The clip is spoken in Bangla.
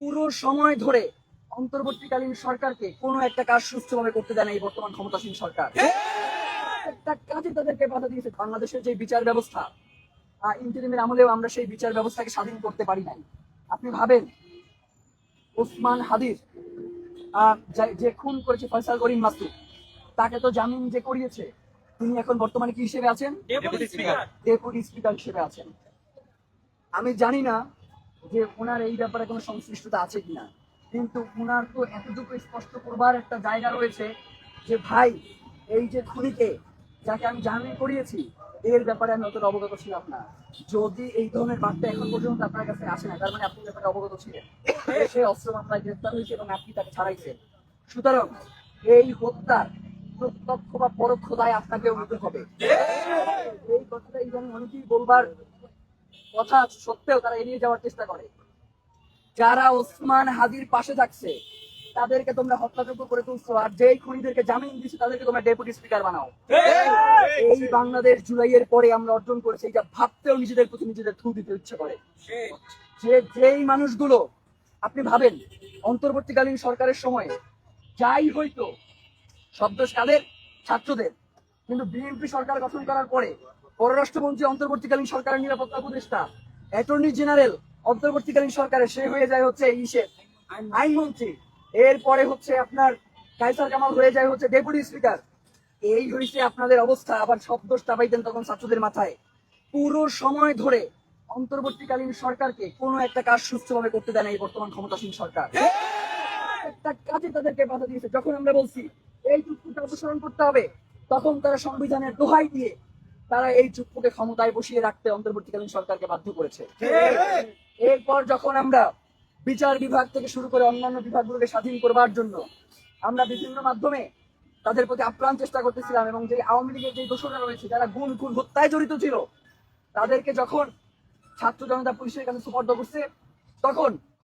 পুরো সময় ধরে অন্তর্বর্তীকালীন সরকারকে কোনো একটা কাজ সুষ্ঠুভাবে করতে দেয় না এই বর্তমান ক্ষমতাসীন সরকার। একটা কাজে তাদেরকে বাধা দিয়েছে। বাংলাদেশের যে বিচার ব্যবস্থা, ইন্টারিমের আমলেও আমরা সেই বিচার ব্যবস্থাকে স্বাধীন করতে পারি নাই। আপনি ভাবেন, ওসমান হাদির যে খুন করেছে ফয়সাল করিম মাসুদ, তাকে তো জামিন যে করিয়েছে, তিনি এখন বর্তমানে কি হিসেবে আছেন? ডেপুটি স্পিকার হিসেবে আছেন। আমি জানি না যে ওনার এই ব্যাপারে কোনো সংশ্লিষ্টতা আছে কিনা, কিন্তু ওনার তো এতটুকু স্পষ্ট করবার একটা জায়গা রয়েছে যে ভাই, এই যে খুনিকে যাকে আমি জামিন করিয়েছি, এর ব্যাপারে আমি অতটা অবগত ছিলাম না। যদি এই ধরনের বার্তা এখন পর্যন্ত আপনার কাছে আসে না, তার মানে আপনি ব্যাপারে অবগত ছিলেন। সে অস্ত্র মামলায় গ্রেফতার হয়েছে এবং আপনি তাকে ছাড়াইছেন। সুতরাং এই হত্যার প্রত্যক্ষ বা পরোক্ষ দায় আপনাকেও নিতে হবে। এই কথাটা ইদানিং অনেকেই বলবার কথা সত্ত্বেও তারা এড়িয়ে যাওয়ার চেষ্টা করে। যারা ওসমান হাদির পাশে থাকছে তাদেরকে তোমরা হত্যাযোগ্য করে তুলছো, আর যেই খুনিদেরকে জামিন দিচ্ছে তাদেরকে তোমরা ডেপুটি স্পিকার বানাও। এই বাংলাদেশ জুলাইয়ের পরে আমরা অর্জন করেছি, এটা ভাবতেও নিজেদের প্রতি নিজেদের থু দিতে ইচ্ছে করে। যেই মানুষগুলো, আপনি ভাবেন, অন্তর্বর্তীকালীন সরকারের সময় যাই হইতো সব দোষ কাদের? ছাত্রদের। কিন্তু বিএনপি সরকার গঠন করার পরে পররাষ্ট্রমন্ত্রী অন্তর্বর্তীকালীন সরকারের নিরাপত্তা উপদেষ্টা, অ্যাটর্নি জেনারেল অন্তর্বর্তীকালীন সরকারের, সে হয়ে যায় হচ্ছে আইনমন্ত্রী। এরপরে হচ্ছে আপনার কায়সার কামাল হয়ে যায় হচ্ছে ডেপুটি স্পিকার। এই হয়েছে আপনাদের অবস্থা। আবার সব দোষ চাপাইতেন তখন ছাত্রদের মাথায়। পুরো সময় ধরে অন্তর্বর্তীকালীন সরকারকে কোনো একটা কাজ সুষ্ঠুভাবে করতে দেয় না এই বর্তমান ক্ষমতাসীন সরকার। একটা কাজে তাদেরকে বাধা দিয়েছে। যখন আমরা বলছি এই চুক্তিটা অপসারণ করতে হবে, তখন তারা সংবিধানের দোহাই দিয়ে তারা এই চুক্তিকে ক্ষমতায় বসিয়ে রাখতে অন্তর্বর্তীকালীন সরকারকে বাধ্য করেছে। এরপর যখন আমরা বিচার বিভাগ থেকে শুরু করে অন্যান্য বিভাগগুলোকে স্বাধীন করবার জন্য আমরা বিভিন্ন মাধ্যমে তাদের প্রতি আপ্রাণ চেষ্টা করতেছিলাম, এবং যে আওয়ামী লীগের যে দোষরা রয়েছে যারা গুম খুন হত্যায় জড়িত ছিল, তাদেরকে যখন ছাত্র জনতা পুলিশের কাছে সুপর্দ করছে, তখন